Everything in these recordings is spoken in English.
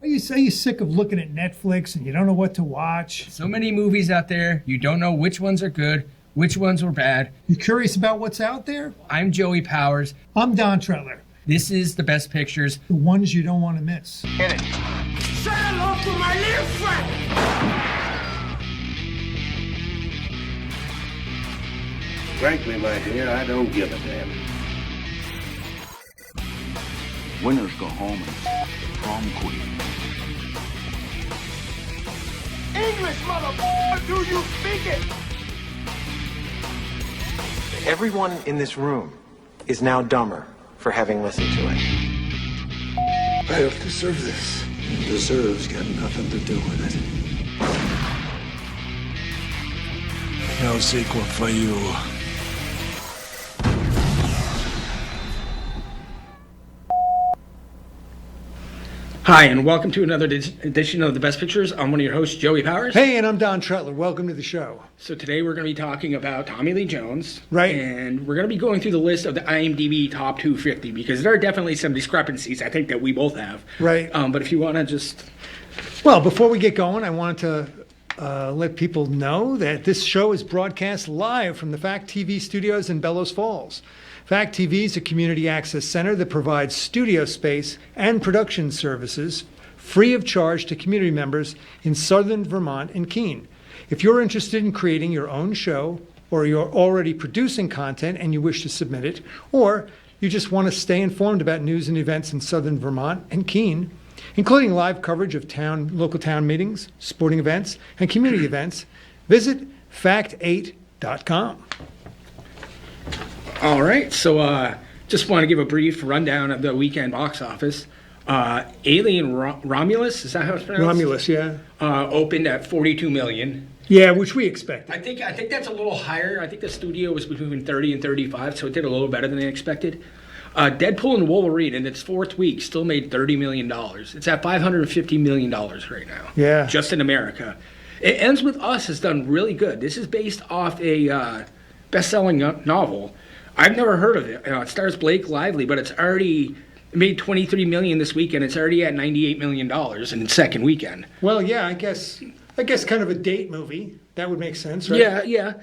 Are you sick of looking at Netflix and you don't know what to watch? So many movies out there, you don't know which ones are good, which ones were bad. You curious about what's out there? I'm Joey Powers. I'm Don Tretler. This is The Best Pictures. The ones you don't want to miss. Hit it. Say hello to my little friend. Frankly, my dear, I don't give a damn. Winners go home and prom queen. English, motherfucker, do you speak it? Everyone in this room is now dumber for having listened to it. I don't deserve this. Deserves got nothing to do with it. No sequel for you. Hi, and welcome to another edition of The Best Pictures. I'm one of your hosts, Joey Powers. Hey, and I'm Don Tretler. Welcome to the show. So today we're going to be talking about Tommy Lee Jones. Right. And we're going to be going through the list of the IMDB top 250 because there are definitely some discrepancies, I think, that we both have. Right. But if you want to just... Well, before we get going, I wanted to let people know that this show is broadcast live from the Fact TV studios in Bellows Falls. Fact TV is a community access center that provides studio space and production services free of charge to community members in Southern Vermont and Keene. If you're interested in creating your own show, or you're already producing content and you wish to submit it, or you just want to stay informed about news and events in Southern Vermont and Keene, including live coverage of local town meetings, sporting events, and community events, visit fact8.com. All right, so just want to give a brief rundown of the weekend box office. Alien Romulus, is that how it's pronounced? Romulus, yeah. Opened at $42 million. Yeah, which we expected. I think that's a little higher. I think the studio was between 30 and 35, so it did a little better than they expected. Deadpool and Wolverine, in its fourth week, still made $30 million. It's at $550 million right now. Yeah. Just in America. It Ends With Us has done really good. This is based off a best-selling novel. I've never heard of it. It stars Blake Lively, but it's already made $23 million this weekend. It's already at $98 million in its second weekend. Well, yeah, I guess kind of a date movie. That would make sense, right? Yeah.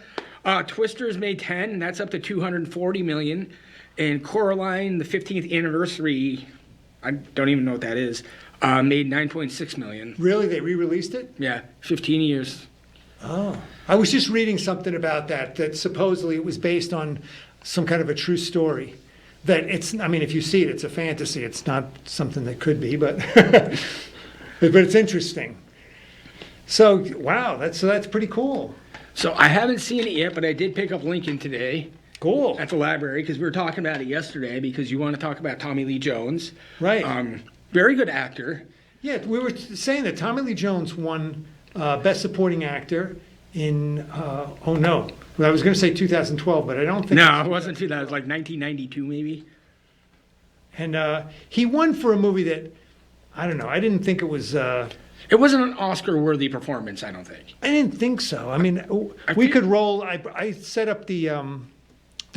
Twisters made 10, and that's up to $240 million. And Coraline, the 15th anniversary, I don't even know what that is, made $9.6 million. Really? They re-released it? Yeah, 15 years. Oh. I was just reading something about that supposedly it was based on some kind of a true story. That if you see it, it's a fantasy. It's not something that could be, but but it's interesting. So, wow, that's pretty cool. So I haven't seen it yet, but I did pick up Lincoln today. Cool. At the library, because we were talking about it yesterday, because you want to talk about Tommy Lee Jones. Right. Very good actor. Yeah, we were saying that Tommy Lee Jones won Best Supporting Actor in, I was going to say 2012, but I don't think... No, it wasn't 2000. It was like 1992, maybe. And he won for a movie that, I don't know, I didn't think it was... It wasn't an Oscar-worthy performance, I don't think. I didn't think so. I mean, we could roll... I set up the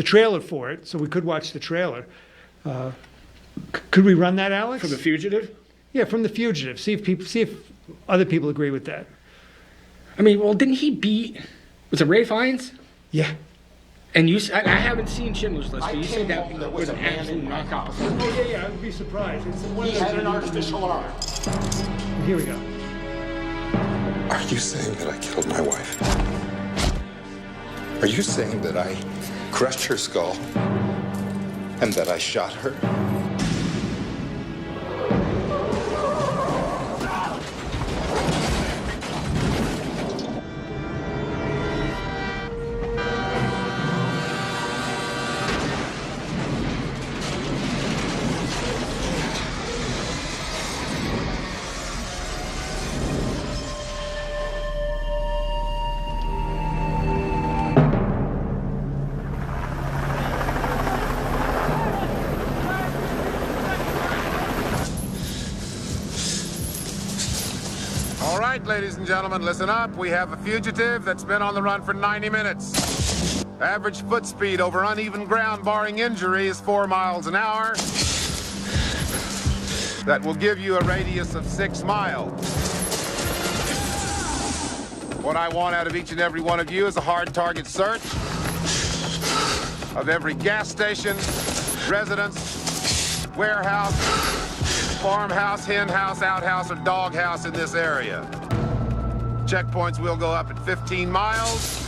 trailer for it, so we could watch the trailer. Could we run that, Alex? For The Fugitive? Yeah, from The Fugitive. See if other people agree with that. I mean, well, didn't he beat... Was it Ray Fiennes? Yeah. And I haven't seen Schindler's List, but you said that was an absolute knockoff. Oh, yeah, I would be surprised. He had an artificial arm. Here we go. Are you saying that I killed my wife? Are you saying that I crushed her skull and that I shot her? Ladies and gentlemen, listen up. We have a fugitive that's been on the run for 90 minutes. Average foot speed over uneven ground barring injury is 4 miles an hour. that will give you a radius of 6 miles. What I want out of each and every one of you is a hard target search of every gas station, residence, warehouse, farmhouse, hen house, outhouse, or dog house in this area. Checkpoints will go up at 15 miles.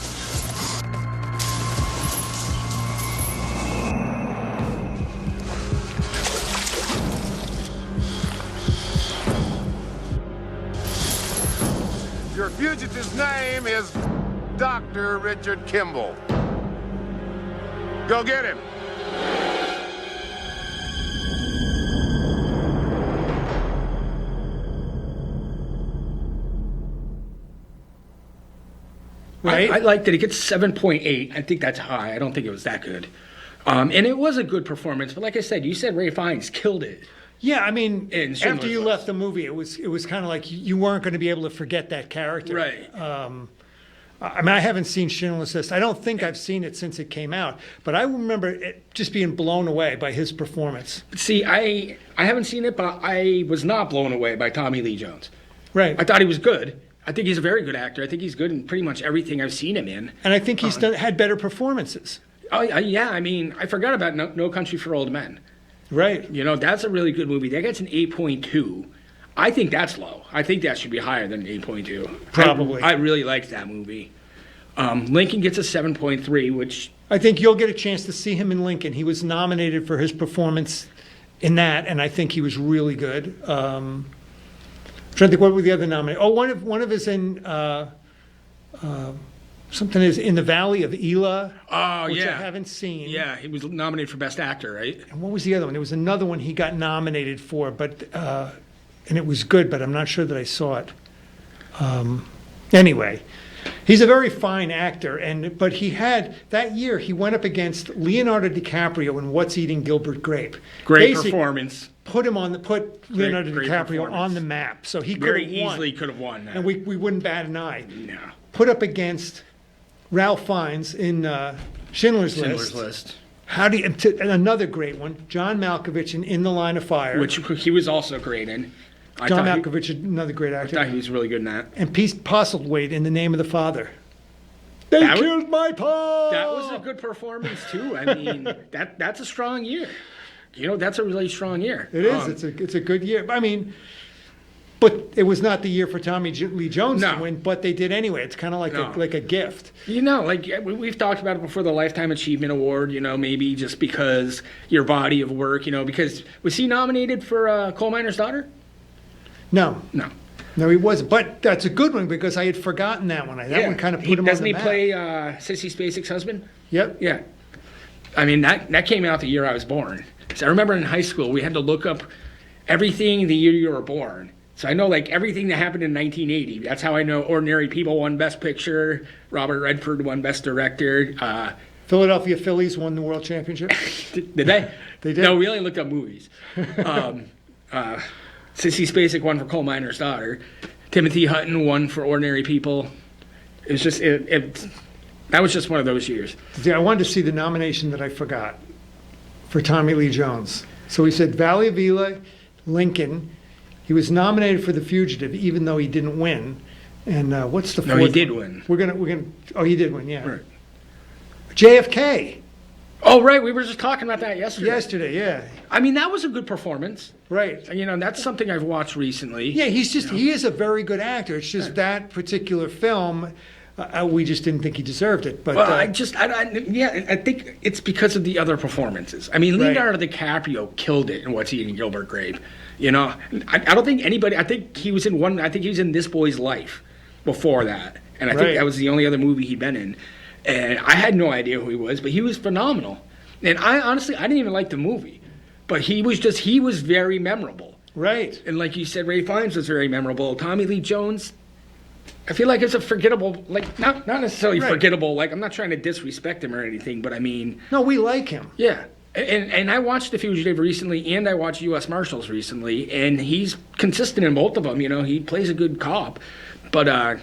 Your fugitive's name is Dr. Richard Kimball. Go get him. Right? I like that it gets 7.8. I think that's high. I don't think it was that good. And it was a good performance, but like I said, you said Ray Fiennes killed it. Yeah, I mean, In after Schindler's you List. left the movie, it was kind of like you weren't going to be able to forget that character. Right. I mean, I haven't seen Schindler's List. I don't think I've seen it since it came out, but I remember it just being blown away by his performance. See, I haven't seen it, but I was not blown away by Tommy Lee Jones. Right. I thought he was good. I think he's a very good actor. I think he's good in pretty much everything I've seen him in. And I think he's had better performances. Oh, yeah. I mean, I forgot about No Country for Old Men. Right. You know, that's a really good movie. That gets an 8.2. I think that's low. I think that should be higher than an 8.2. Probably. I really liked that movie. Lincoln gets a 7.3, which... I think you'll get a chance to see him in Lincoln. He was nominated for his performance in that, and I think he was really good. I'm trying to think, what were the other nominations? Oh, one of is in something is in the Valley of Elah, which I haven't seen. Yeah, he was nominated for Best Actor, right? And what was the other one? There was another one he got nominated for, but and it was good, but I'm not sure that I saw it. Anyway, he's a very fine actor, but he had that year he went up against Leonardo DiCaprio in What's Eating Gilbert Grape. Great Basically, performance. Put Leonardo great DiCaprio performance. on the map, so he Very could have won. easily could have won that. And we wouldn't bat an eye. No. Put up against Ralph Fiennes in Schindler's List. How do you, another great one, John Malkovich in The Line of Fire. Which he was also great in. John Malkovich, another great I actor. thought he was really good in that. And Pete Postlethwaite in The Name of the Father. They killed my pa! That was a good performance, too. I mean, that's a strong year. You know, that's a really strong year. It is. It's a good year. I mean, but it was not the year for Tommy Lee Jones to win, but they did anyway. It's kind of like a gift. You know, like we've talked about it before, the Lifetime Achievement Award, you know, maybe just because your body of work, you know, because was he nominated for Coal Miner's Daughter? No. No, he wasn't. But that's a good one because I had forgotten that one. That one kind of put him on the Doesn't he map. play Sissy Spacek's husband? Yep. Yeah. I mean, that came out the year I was born. So I remember in high school, we had to look up everything the year you were born. So I know, like, everything that happened in 1980. That's how I know Ordinary People won Best Picture, Robert Redford won Best Director. Philadelphia Phillies won the World Championship. Did they? They did. No, we only looked up movies. Sissy Spacek won for Coal Miner's Daughter. Timothy Hutton won for Ordinary People. It was just that was just one of those years. Yeah, I wanted to see the nomination that I forgot for Tommy Lee Jones. So he said Valley of Elah, Lincoln. He was nominated for The Fugitive, even though he didn't win. And what's the fourth? No, he did one? win. We're gonna. Oh, he did win. Yeah. Right. JFK. Oh, right. We were just talking about that yesterday. Yesterday, yeah. I mean, that was a good performance. Right. You know, that's something I've watched recently. Yeah, he is a very good actor. It's just that particular film, we just didn't think he deserved it. But Well, I think it's because of the other performances. I mean, Leonardo DiCaprio killed it in What's Eating Gilbert Grape. You know, I don't think anybody. I think he was in one. I think he was in This Boy's Life before that, and I think that was the only other movie he'd been in. And I had no idea who he was, but he was phenomenal. And I didn't even like the movie, but he was very memorable. Right. And like you said, Ray Fiennes was very memorable. Tommy Lee Jones, I feel like it's a forgettable, like not necessarily forgettable. Like, I'm not trying to disrespect him or anything, but I mean, no, we like him. Yeah. And I watched The Fugitive recently, and I watched U.S. Marshals recently, and he's consistent in both of them. You know, he plays a good cop. But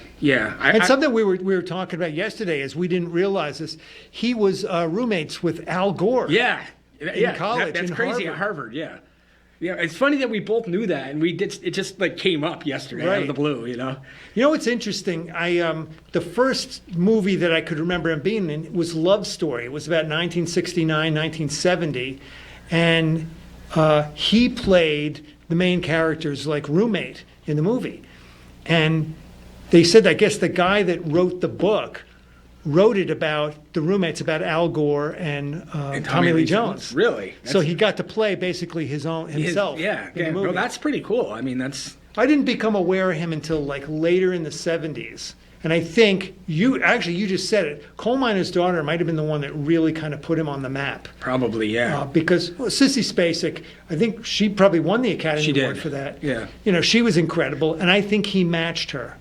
something we were talking about yesterday is we didn't realize this. He was roommates with Al Gore. Yeah, in college. That's in crazy Harvard. at Harvard. Yeah, Yeah, it's funny that we both knew that, and we did. It just like came up yesterday out Right. of the blue, you know. You know what's interesting? The first movie that I could remember him being in was Love Story. It was about 1969, 1970, and he played the main character's like roommate in the movie. And they said, I guess the guy that wrote the book wrote it about the roommates, about Al Gore and Tommy Lee Jones. Really? So he got to play basically himself. Yeah, in the movie. No, that's pretty cool. I mean, that's I didn't become aware of him until like later in the 70s. And I think you just said it. Coal Miner's Daughter might have been the one that really kind of put him on the map. probably Because Sissy Spacek, I think she probably won the Academy She Award did. for that. Yeah. You know, she was incredible, and I think he matched her.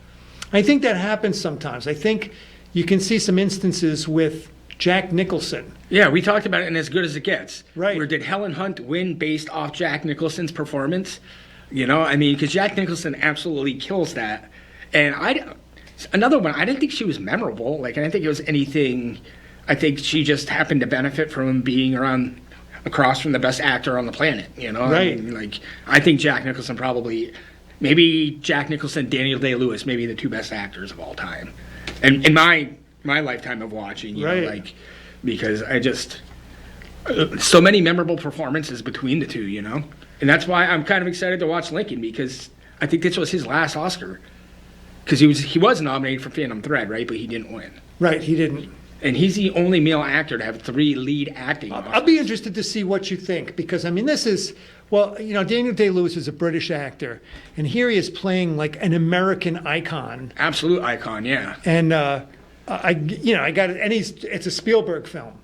I think that happens sometimes. I think you can see some instances with Jack Nicholson. Yeah, we talked about it in As Good as It Gets. Right. Where did Helen Hunt win based off Jack Nicholson's performance? You know, I mean, because Jack Nicholson absolutely kills that. And another one, I didn't think she was memorable. Like, I didn't think it was anything. I think she just happened to benefit from him being across from the best actor on the planet. You know, Right. I mean, like, I think Jack Nicholson maybe Jack Nicholson, Daniel Day-Lewis, maybe the two best actors of all time. And in my lifetime of watching, you know, Right. like, because I just so many memorable performances between the two, you know, and that's why I'm kind of excited to watch Lincoln, because I think this was his last Oscar, because he was nominated for Phantom Thread, right, but he didn't win, Right, he didn't. and he's the only male actor to have 3 lead acting Oscars. I'll be interested to see what you think, because, I mean, this is, well, you know, Daniel Day-Lewis is a British actor, and here he is playing like an American icon. Absolute icon, yeah. And I got it, and it's a Spielberg film.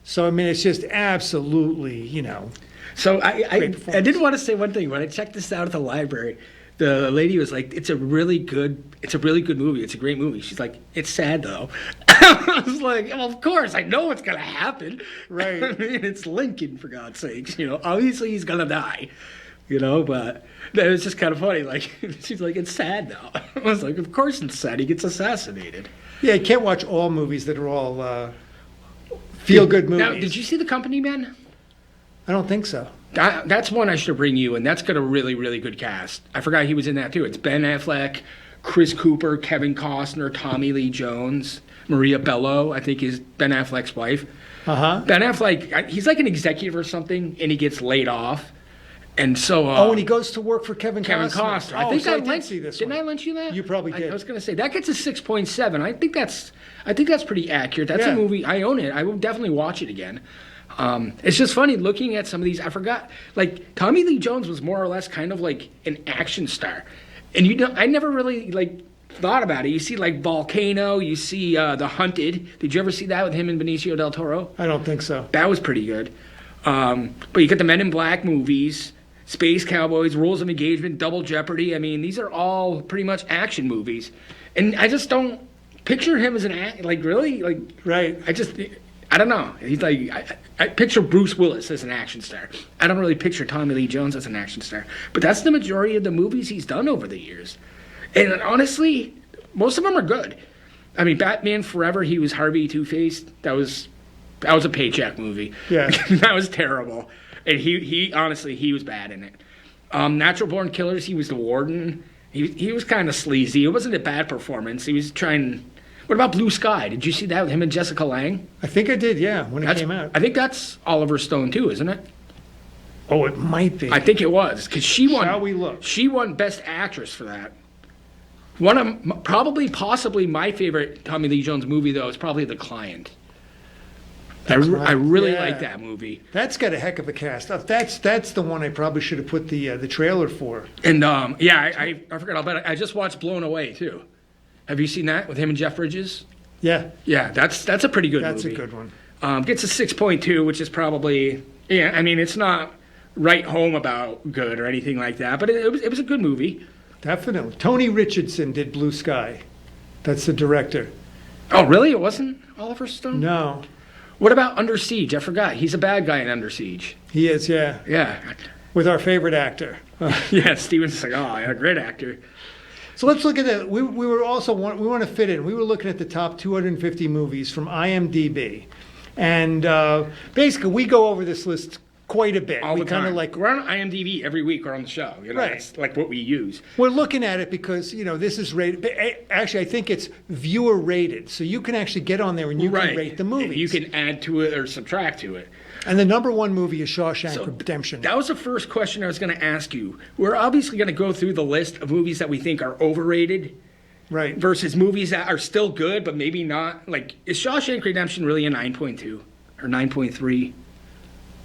So, I mean, it's just absolutely, you know. So I performance. did want to say one thing. When I checked this out at the library, the lady was like, "It's a really good movie. It's a great movie." She's like, "It's sad though." I was like, "Well, of course, I know what's gonna happen." Right. I mean, it's Lincoln, for God's sakes. You know, obviously he's gonna die. You know, but it was just kind of funny. Like, she's like, "It's sad though." I was like, "Of course it's sad. He gets assassinated." Yeah, you can't watch all movies that are all feel-good movies. Now, did you see The Company Man? I don't think so. That's one I should bring you, and that's got a really, really good cast. I forgot he was in that too. It's Ben Affleck, Chris Cooper, Kevin Costner, Tommy Lee Jones, Maria Bello, I think is Ben Affleck's wife. Uh-huh. Ben Affleck, he's like an executive or something, and he gets laid off. And so... And he goes to work for Kevin Kevin Costner. Oh, I think so I did lent see this Didn't one. I lent you that? You probably did. I was going to say, that gets a 6.7. I think that's pretty accurate. That's Yeah. a movie. I own it. I will definitely watch it again. It's just funny looking at some of these. I forgot, like, Tommy Lee Jones was more or less kind of like an action star. And I never really, like, thought about it. You see, like, Volcano. You see The Hunted. Did you ever see that with him and Benicio del Toro? I don't think so. That was pretty good. But you got the Men in Black movies, Space Cowboys, Rules of Engagement, Double Jeopardy. I mean, these are all pretty much action movies. And I just don't picture him as really, like, Right. I don't know. He's like, I picture Bruce Willis as an action star. I don't really picture Tommy Lee Jones as an action star. But that's the majority of the movies he's done over the years. And honestly, most of them are good. I mean, Batman Forever, he was Harvey Two-Face. That was a paycheck movie. Yeah. That was terrible. And he honestly, he was bad in it. Natural Born Killers, he was the warden. He was kind of sleazy. It wasn't a bad performance. He was trying... What about Blue Sky? Did you see that with him and Jessica Lange? I think I did, yeah, when it came out. I think that's Oliver Stone too, isn't it? Oh, it might be. I think it was, because she won. Shall we look? She won Best Actress for that. Possibly my favorite Tommy Lee Jones movie though is probably The Client. I really yeah. like that movie. That's got a heck of a cast. That's the one I probably should have put the trailer for. And I forgot. I just watched Blown Away too. Have you seen that with him and Jeff Bridges? Yeah. Yeah, that's a pretty good That's movie. a good one. Gets a 6.2, which is probably, yeah, I mean, it's not right home about good or anything like that, but it was a good movie. Definitely. Tony Richardson did Blue Sky. That's the director. Oh, really? It wasn't Oliver Stone? No. What about Under Siege? I forgot. He's a bad guy in Under Siege. He is, yeah. Yeah. With our favorite actor. Yeah, Steven Seagal, a great actor. So let's look at that. We want to fit in. We were looking at the top 250 movies from IMDb. And basically, we go over this list quite a bit. All we the kind time. of like We're on IMDb every week. We're on the show. You know, Right. It's like what we use. we're looking at it because this is rated. But actually, I think it's viewer rated, so you can actually get on there and you can rate the And movies. you can add to it or subtract to it. And the number one movie is Shawshank Redemption. That was the first question I was going to ask you. We're obviously going to go through the list of movies that we think are overrated Right. versus movies that are still good but maybe not. Like, is Shawshank Redemption really a 9.2 or 9.3?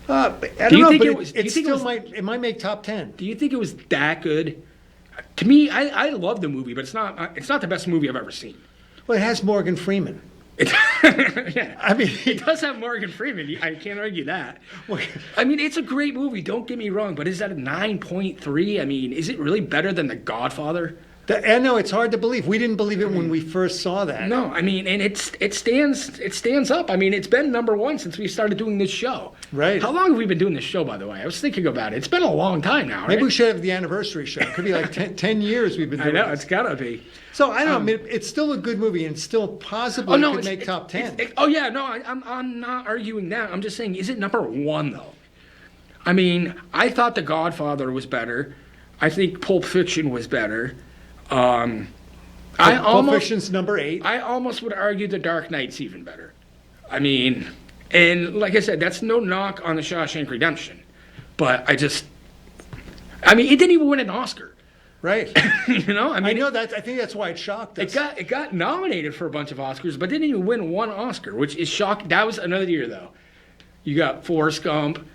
I Do don't you know, think but it was- do you it think it still was- might make top 10. Do you think it was that good? To me, I love the movie, but it's not the best movie I've ever seen. Well, it has Morgan Freeman. Yeah. I mean, It does have Morgan Freeman. I can't argue that. I mean, it's a great movie. Don't get me wrong, but is that a 9.3? I mean, is it really better than The Godfather? I know it's hard to believe. We didn't believe it when we first saw that. No, I mean, and it stands up. I mean, it's been number one since we started doing this show. Right. How long have we been doing this show, by the way? I was thinking about it. It's been a long time now, Maybe right? we should have the anniversary show. It could be like 10 years we've been I doing know, this. it's gotta be. So I don't know. I mean, it's still a good movie and still possibly could make top 10. Oh yeah, no, I'm not arguing that. I'm just saying, is it number one though? I mean, I thought The Godfather was better. I think Pulp Fiction was better. Pulp Fiction's number 8. I almost would argue The Dark Knight's even better. I mean, and like I said, that's no knock on The Shawshank Redemption, but it didn't even win an Oscar. Right. You know, I mean, I know that. I think that's why it shocked us. it got nominated for a bunch of Oscars, but didn't even win one Oscar, which is shocking. That was another year though. You got Forrest Gump,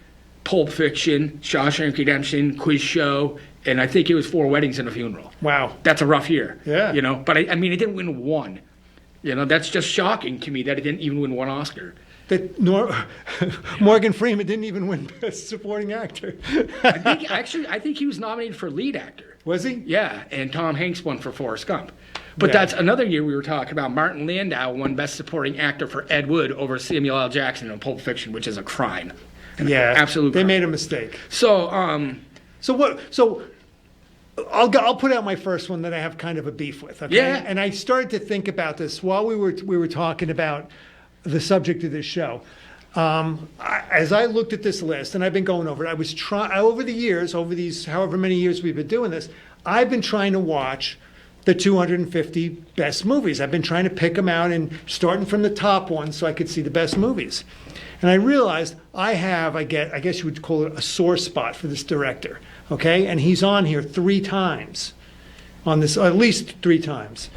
Pulp Fiction, Shawshank Redemption, Quiz Show, and I think it was 4 Weddings and a Funeral. Wow. That's a rough year. Yeah. You know, but I mean, it didn't win one. You know, that's just shocking to me that it didn't even win one Oscar. That Morgan Freeman didn't even win Best Supporting Actor. I think he was nominated for lead actor. Was he? Yeah, and Tom Hanks won for Forrest Gump. But Yeah. that's another year we were talking about. Martin Landau won Best Supporting Actor for Ed Wood over Samuel L. Jackson in Pulp Fiction, which is a crime. Yeah. Absolute They crime. made a mistake. So, So I'll put out my first one that I have kind of a beef with. Okay. Yeah. And I started to think about this while we were talking about the subject of this show. As I looked at this list, and I've been going over it, I was trying over the years, over these however many years we've been doing this, I've been trying to watch the 250 best movies. I've been trying to pick them out and starting from the top ones so I could see the best movies. And I realized I guess you would call it a sore spot for this director. Okay, and he's on here 3 times, on this at least 3 times.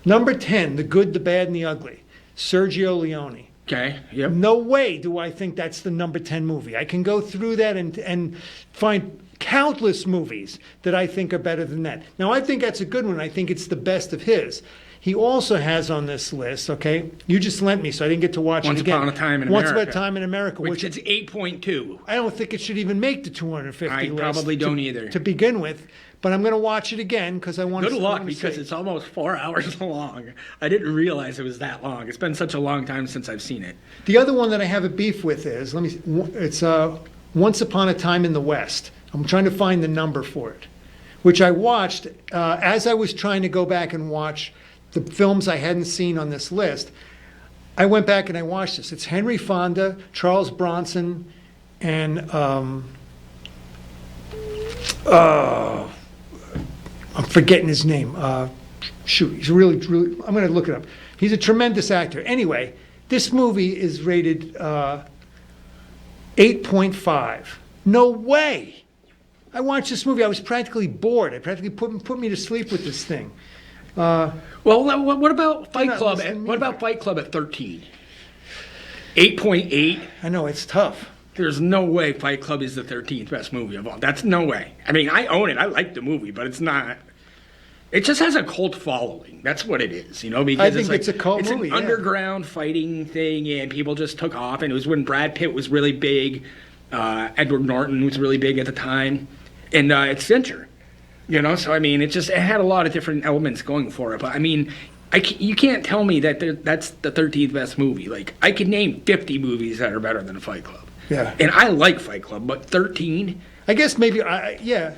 Number 10, The Good, the Bad, and the Ugly, Sergio Leone. okay, yep. No way do I think that's the number 10 movie. I can go through that and find countless movies that I think are better than that. Now, I think that's a good one. I think it's the best of his. He also has on this list, okay, you just lent me, so I didn't get to watch Once it again. Upon a Time in Once America. Upon a Time in America, Which is 8.2. I don't think it should even make the 250 I list. probably don't either. To begin with, but I'm going to watch it again because I want to. Good luck, because it's almost 4 hours long. I didn't realize it was that long. It's been such a long time since I've seen it. The other one that I have a beef with is it's Once Upon a Time in the West. I'm trying to find the number for it, which I watched as I was trying to go back and watch the films I hadn't seen on this list. I went back and I watched this. It's Henry Fonda, Charles Bronson, and I'm forgetting his name. Shoot, he's really, I'm going to look it up. He's a tremendous actor. Anyway, this movie is rated 8.5. No way. I watched this movie. I was practically bored. It practically put me to sleep with this thing. Well, what about Fight not Club? listening What either. about Fight Club at 13? 8.8. I know, it's tough. There's no way Fight Club is the 13th best movie of all. That's no way. I mean, I own it. I like the movie, but it's not. It just has a cult following. That's what it is, you know. Because I think it's a cult it's movie, an yeah. underground fighting thing, and people just took off. And it was when Brad Pitt was really big, Edward Norton was really big at the time, and it's Fincher, you know. So I mean, it had a lot of different elements going for it. But I mean, you can't tell me that that's the 13th best movie. Like, I could name 50 movies that are better than Fight Club. Yeah. And I like Fight Club, but 13? I guess maybe, yeah.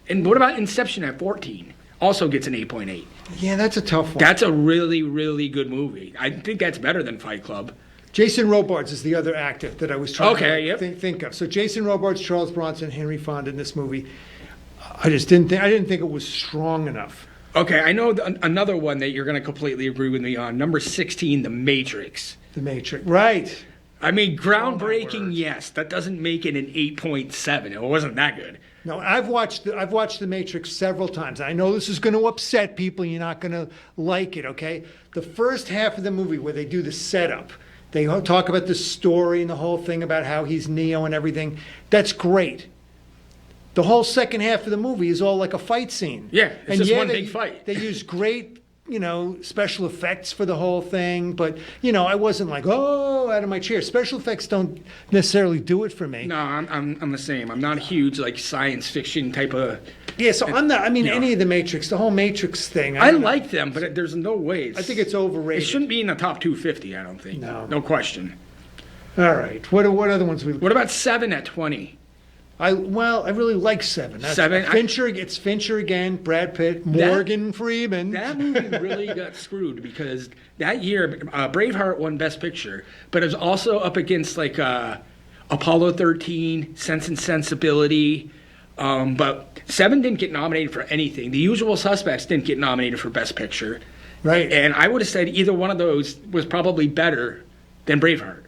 And what about Inception at 14? Also gets an 8.8. Yeah, that's a tough one. That's a really, really good movie. I think that's better than Fight Club. Jason Robards is the other actor that I was trying Okay, to yep. think of. So Jason Robards, Charles Bronson, Henry Fonda in this movie. I didn't think it was strong enough. Okay, I know another one that you're going to completely agree with me on. Number 16, The Matrix. The Matrix, right? I mean, Oh, my groundbreaking, word. yes. That doesn't make it an 8.7. It wasn't that good. No, I've watched The Matrix several times. I know this is going to upset people. You're not going to like it, okay? The first half of the movie where they do the setup, they talk about the story and the whole thing about how he's Neo and everything. That's great. The whole second half of the movie is all like a fight scene. Yeah, it's just one they, big fight. They use great, special effects for the whole thing, but, I wasn't like, oh, out of my chair. Special effects don't necessarily do it for me. No, I'm the same. I'm not a huge, like, science fiction type of... Yeah, so I'm not, Yeah. any of the Matrix, the whole Matrix thing. I don't know. like them, but there's no way. I think it's overrated. It shouldn't be in the top 250, I don't think. No question. All right. What other ones we? What about 7 at 20? I really like 7. That's 7, Fincher. It's Fincher again. Brad Pitt. Morgan Freeman. That movie really got screwed because that year Braveheart won Best Picture, but it was also up against like Apollo 13, Sense and Sensibility. But 7 didn't get nominated for anything. The Usual Suspects didn't get nominated for Best Picture. Right. And I would have said either one of those was probably better than Braveheart.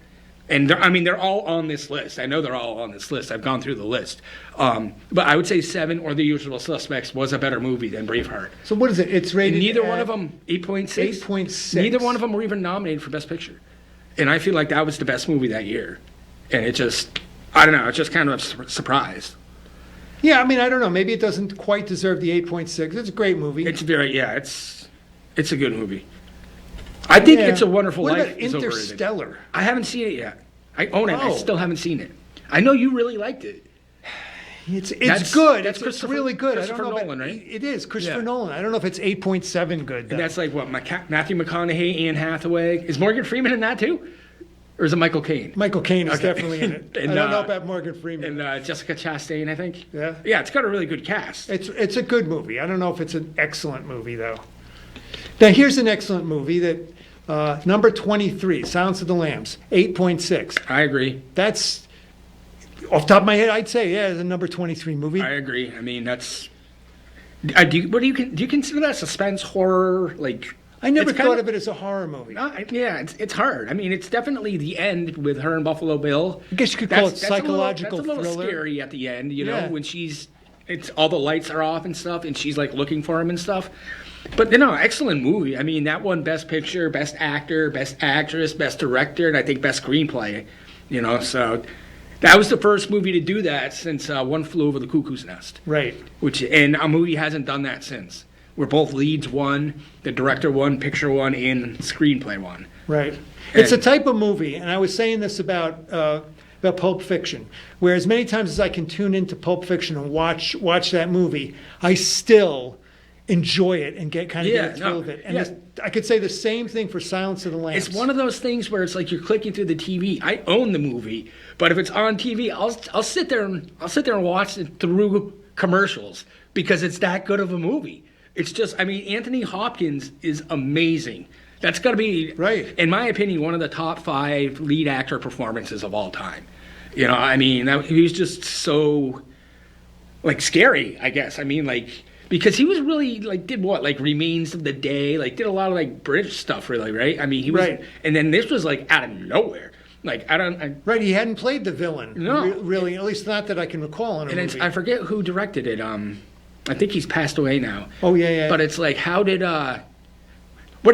And they're all on this list. I know they're all on this list. I've gone through the list. But I would say 7 or The Usual Suspects was a better movie than Braveheart. So what is it? It's rated. And neither at one of them 8.6. 8.6. Neither one of them were even nominated for Best Picture. And I feel like that was the best movie that year. And it just, I don't know, it's just kind of a surprise. Yeah, I don't know. Maybe it doesn't quite deserve the 8.6. It's a great movie. It's it's a good movie. I think It's a Wonderful what Life about is overrated. Interstellar? I haven't seen it yet. I own it. I Oh. still haven't seen it. I know you really liked it. It's That's- good. that's It's Christopher- really good. I don't Christopher know Nolan, about, right? It is Christopher Yeah. Nolan. I don't know if it's 8.7 good. Though. And that's like what Matthew McConaughey, Anne Hathaway. Is Morgan Freeman in that too, or is it Michael Caine? Michael Caine is Okay. definitely in it. And, I don't know about Morgan Freeman. And Jessica Chastain, I think. Yeah? Yeah, it's got a really good cast. It's a good movie. I don't know if it's an excellent movie though. Now here's an excellent movie that number 23, Silence of the Lambs, 8.6. I agree. That's off the top of my head. I'd say it's a number 23 movie. I agree. I mean, that's. Do you consider that suspense horror? Like, I never it's kind thought of it as a horror movie. Yeah, it's hard. I mean, it's definitely the end with her and Buffalo Bill. I guess you could call it That's psychological a little thriller. scary at the end, Yeah. when it's all the lights are off and stuff, and she's like looking for him and stuff. But excellent movie. I mean, that won Best Picture, Best Actor, Best Actress, Best Director, and I think Best Screenplay. So that was the first movie to do that since One Flew Over the Cuckoo's Nest. Right. And a movie hasn't done that since. Where both leads won, the director won, picture won, and screenplay won. Right. It's a type of movie, and I was saying this about Pulp Fiction, where as many times as I can tune into Pulp Fiction and watch that movie, I still enjoy it and get a thrill of it. And I could say the same thing for Silence of the Lambs. It's one of those things where it's like you're clicking through the TV. I own the movie, but if it's on TV, I'll sit there and watch it through commercials because it's that good of a movie. It's just, Anthony Hopkins is amazing. That's got to be, right, in my opinion, one of the top 5 lead actor performances of all time. He was just so, scary, I guess. Because he was really, did what? Remains of the Day, did a lot of, British stuff, really, right? He was, right. And then this was, out of nowhere. Right, he hadn't played the villain, no. Really, at least not that I can recall in a movie. I forget who directed it. I think he's passed away now. Oh, yeah. But it's what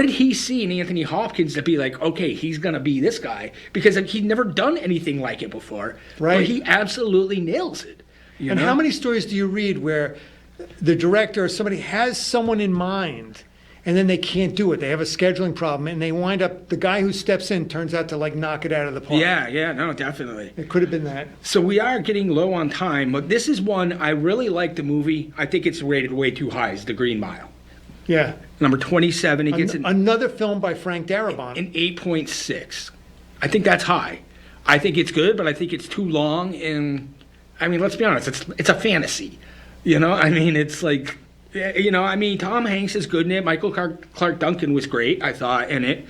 did he see in Anthony Hopkins to be okay, he's going to be this guy? Because he'd never done anything like it before. Right. But he absolutely nails it. And how many stories do you read where the director or somebody has someone in mind and then they can't do it? They have a scheduling problem and they wind up, the guy who steps in turns out to knock it out of the park. Yeah, no, definitely. It could have been that. So we are getting low on time, but this is one I really like the movie. I think it's rated way too high. Is The Green Mile. Yeah. Number 27. It gets another film by Frank Darabont. An 8.6. I think that's high. I think it's good, but I think it's too long. And let's be honest, it's a fantasy. It's Tom Hanks is good in it. Michael Clark Duncan was great, I thought, in it.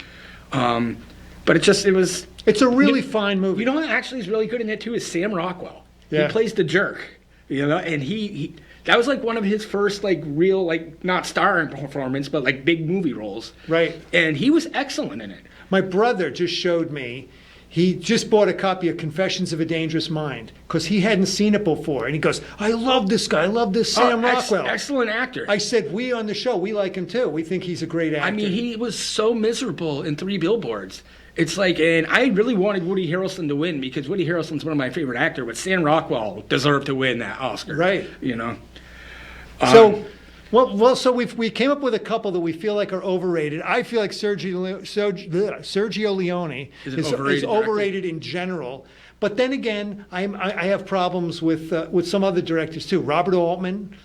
But it was. It's a really fine movie. You know what actually is really good in it too is Sam Rockwell. Yeah. He plays the jerk, you know, and he that was like one of his first like real like not starring performance, but like big movie roles. Right. And he was excellent in it. My brother just showed me, he just bought a copy of Confessions of a Dangerous Mind because he hadn't seen it before. And he goes, I love this guy. I love this Sam Rockwell. Excellent actor. I said, we on the show, we like him too. We think he's a great actor. I mean, he was so miserable in 3 Billboards. It's like, and I really wanted Woody Harrelson to win because Woody Harrelson's one of my favorite actors, but Sam Rockwell deserved to win that Oscar. Right. You know? So, so we came up with a couple that we feel like are overrated. I feel like Sergio Leone is overrated in general. But then again, I have problems with some other directors too. Robert Altman.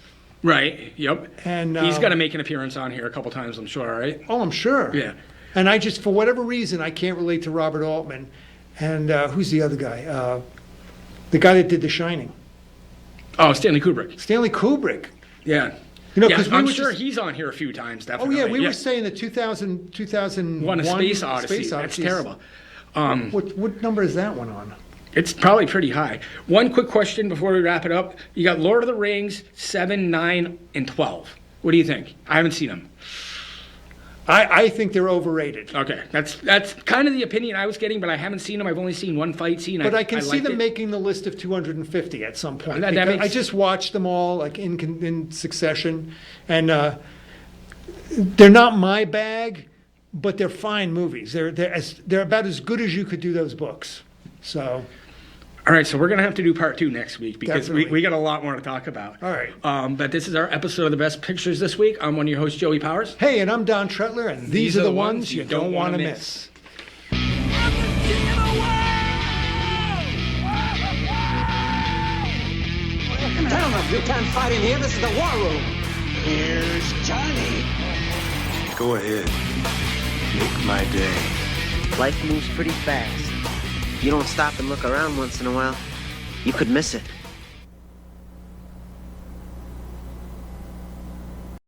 Right. Yep. And he's got to make an appearance on here a couple times, I'm sure. Right. Oh, I'm sure. Yeah. And I just, for whatever reason, I can't relate to Robert Altman. And who's the other guy? The guy that did The Shining. Oh, Stanley Kubrick. Stanley Kubrick. Yeah. You know, yeah, because I'm sure he's on here a few times, definitely. Oh, yeah, we were saying the 2001 A Space Odyssey. That's terrible. What number is that one on? It's probably pretty high. One quick question before we wrap it up. You got Lord of the Rings, 7, 9, and 12. What do you think? I haven't seen them. I think they're overrated. Okay, that's kind of the opinion I was getting, but I haven't seen them. I've only seen one fight scene. But I can see them making the list of 250 at some point. I just watched them all like in succession, and they're not my bag, but they're fine movies. They're about as good as you could do those books. So. All right, so we're going to have to do part 2 next week because we got a lot more to talk about. All right. But this is our episode of The Best Pictures this week. I'm one of your hosts, Joey Powers. Hey, and I'm Don Tretler, and these are the ones you don't want to miss. Gentlemen, you can't fight in here. This is the war room. Here's Johnny. Go ahead. Make my day. Life moves pretty fast. If you don't stop and look around once in a while, you could miss it.